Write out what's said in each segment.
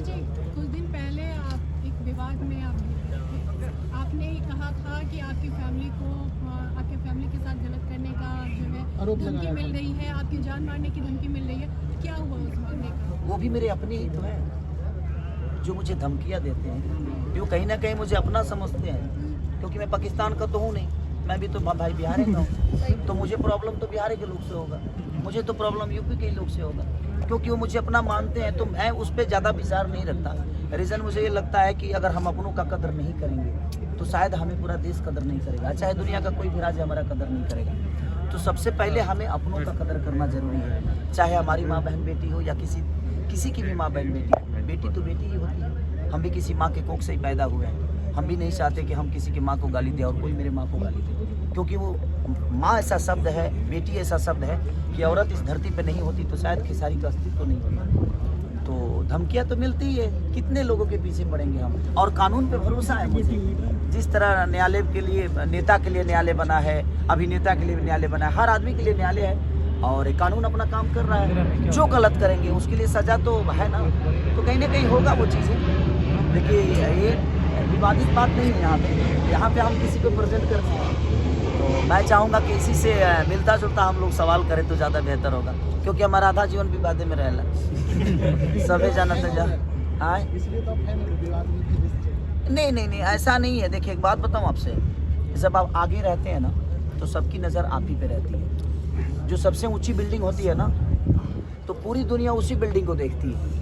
Sir जी, कुछ दिन पहले आप एक विवाद में आपने ही कहा था कि आपकी फैमिली के साथ गलत करने का जो है धमकी मिल रही है, आपकी जान मारने की धमकी मिल रही है। क्या हुआ उस मामले का? वो भी मेरे अपने ही तो हैं जो मुझे धमकियां देते हैं, जो कहीं ना कहीं मुझे अपना समझते हैं, क्योंकि मैं पाकिस्तान का तो हूँ नहीं, मैं भी तो भाई बिहार का हूँ। तो मुझे प्रॉब्लम तो बिहार के लोग से होगा, मुझे तो प्रॉब्लम यूपी के लोग से होगा, क्योंकि वो मुझे अपना मानते हैं। तो मैं उस पर ज़्यादा विचार नहीं रखता। रीज़न मुझे ये लगता है कि अगर हम अपनों का कदर नहीं करेंगे तो शायद हमें पूरा देश कदर नहीं करेगा, चाहे दुनिया का कोई भी राज्य हमारा कदर नहीं करेगा। तो सबसे पहले हमें अपनों का कदर करना जरूरी है, चाहे हमारी माँ बहन बेटी हो या किसी की भी माँ बहन बेटी। बेटी तो बेटी ही होती है। हम भी किसी माँ के कोख से ही पैदा हुए हैं। हम भी नहीं चाहते कि हम किसी की माँ को गाली दें और कोई मेरे माँ को गाली दे, क्योंकि वो माँ ऐसा शब्द है, बेटी ऐसा शब्द है कि औरत इस धरती पे नहीं होती तो शायद खेसारी का अस्तित्व तो नहीं होता। तो धमकियाँ तो मिलती ही है, कितने लोगों के पीछे पड़ेंगे हम। और कानून पे भरोसा है मुझे। जिस तरह न्यायालय के लिए, नेता के लिए न्यायालय बना है, अभिनेता के लिए भी न्यायालय बना है, हर आदमी के लिए न्यायालय है और कानून अपना काम कर रहा है। जो गलत करेंगे उसके लिए सजा तो है ना, तो कहीं ना कहीं होगा वो चीज़ें। देखिए ये विवादित बात नहीं है, यहाँ पे हम किसी को प्रेजेंट करते हैं। तो मैं चाहूँगा कि इसी से मिलता जुलता हम लोग सवाल करें तो ज़्यादा बेहतर होगा, क्योंकि हमारा आधा जीवन विवादे में रहेला। सभी जानते जा नहीं ऐसा नहीं है। देखिए एक बात बताऊँ आपसे, जब आप आगे रहते हैं ना तो सबकी नज़र आप ही पे रहती है। जो सबसे ऊंची बिल्डिंग होती है ना तो पूरी दुनिया उसी बिल्डिंग को देखती है।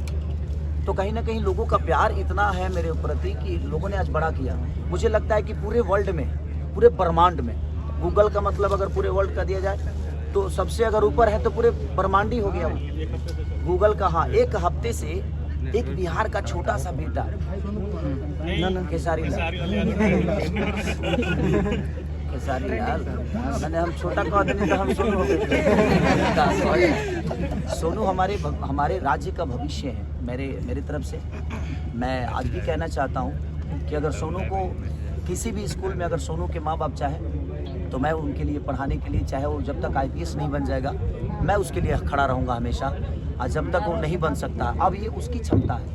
तो कहीं ना कहीं लोगों का प्यार इतना है मेरे प्रति कि लोगों ने आज बड़ा किया। मुझे लगता है कि पूरे वर्ल्ड में, पूरे ब्रह्मांड में, गूगल का मतलब अगर पूरे वर्ल्ड का दिया जाए तो सबसे अगर ऊपर है तो पूरे ब्रह्मांड ही हो गया वो गूगल का। हाँ, एक हफ्ते से एक बिहार का छोटा सा बेटा खेसारी लाल, मैंने हम छोटा कहा नहीं तो हम सोनू हो गए। सोनू हमारे राज्य का भविष्य है। मेरी तरफ से मैं आज भी कहना चाहता हूँ कि अगर सोनू को किसी भी स्कूल में, अगर सोनू के माँ बाप चाहे तो मैं उनके लिए पढ़ाने के लिए, चाहे वो जब तक IPS नहीं बन जाएगा मैं उसके लिए खड़ा रहूँगा हमेशा, और जब तक वो नहीं बन सकता। अब ये उसकी क्षमता है,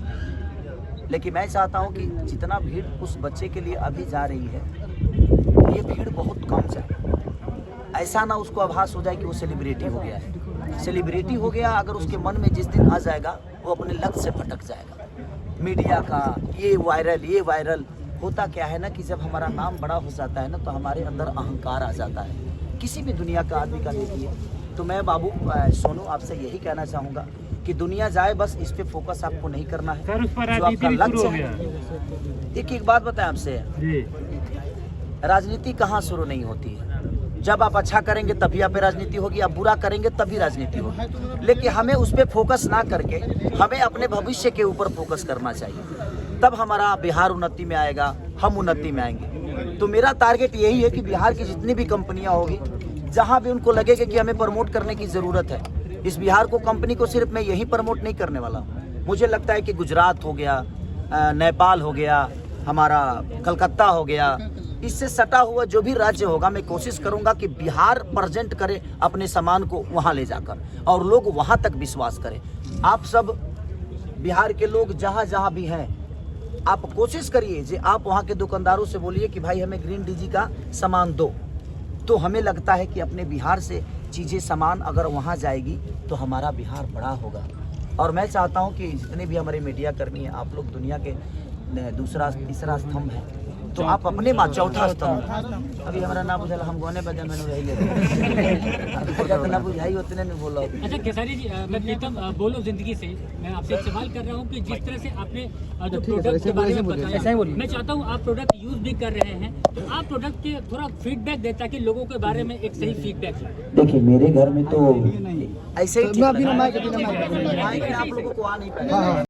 लेकिन मैं चाहता हूँ कि जितना भीड़ उस बच्चे के लिए अभी जा रही है ये भीड़ बहुत कम जाए। ऐसा ना उसको आभास हो जाए कि वो सेलिब्रिटी हो गया है। सेलिब्रिटी हो गया अगर उसके मन में जिस दिन आ जाएगा वो अपने लक्ष्य से भटक जाएगा। मीडिया का ये वायरल होता क्या है ना कि जब हमारा नाम बड़ा हो जाता है ना तो हमारे अंदर अहंकार आ जाता है, किसी भी दुनिया का आदमी का देखिए। तो मैं बाबू सोनू आपसे यही कहना चाहूँगा कि दुनिया जाए, बस इस पे फोकस आपको नहीं करना है। जो आपका लक्ष्य है, एक बात बताएं आपसे, राजनीति कहाँ शुरू नहीं होती है। जब आप अच्छा करेंगे तभी आप पे राजनीति होगी, आप बुरा करेंगे तभी राजनीति होगी। लेकिन हमें उस पर फोकस ना करके हमें अपने भविष्य के ऊपर फोकस करना चाहिए, तब हमारा बिहार उन्नति में आएगा, हम उन्नति में आएंगे। तो मेरा टारगेट यही है कि बिहार की जितनी भी कंपनियां होगी, जहां भी उनको लगेगा कि हमें प्रमोट करने की ज़रूरत है, इस बिहार को, कंपनी को सिर्फ मैं यही प्रमोट नहीं करने वाला हूँ। मुझे लगता है कि गुजरात हो गया, नेपाल हो गया, हमारा कलकत्ता हो गया, इससे सटा हुआ जो भी राज्य होगा मैं कोशिश करूंगा कि बिहार प्रेजेंट करे अपने सामान को वहां ले जाकर, और लोग वहां तक विश्वास करें। आप सब बिहार के लोग जहां जहां भी हैं, आप कोशिश करिए कि आप वहां के दुकानदारों से बोलिए कि भाई हमें ग्रीन डीजी का सामान दो। तो हमें लगता है कि अपने बिहार से चीज़ें, सामान अगर वहां जाएगी तो हमारा बिहार बड़ा होगा। और मैं चाहता हूं कि जितने भी हमारे मीडिया कर्मी हैं, आप लोग दुनिया के दूसरा तीसरा स्तंभ है, तो आप अपने माँ चौथा स्तंभ। अभी हमारा ना बुझल, हम गोने बजन में रही ले ना बुझाई उतने नहीं बोलो। अच्छा खेसारी जी, मैं प्रीतम बोलो जिंदगी से मैं आपसे एक सवाल कर रहा हूँ कि जिस तरह से आपने जो प्रोडक्ट के बारे में बताया, मैं चाहता हूँ आप प्रोडक्ट यूज भी कर रहे हैं, तो आप प्रोडक्ट के थोड़ा फीडबैक दें ताकि लोगों के बारे में एक सही फीडबैक लाए। देखिए मेरे घर में तो ऐसे ही आप लोगों को आ नहीं पाएगा।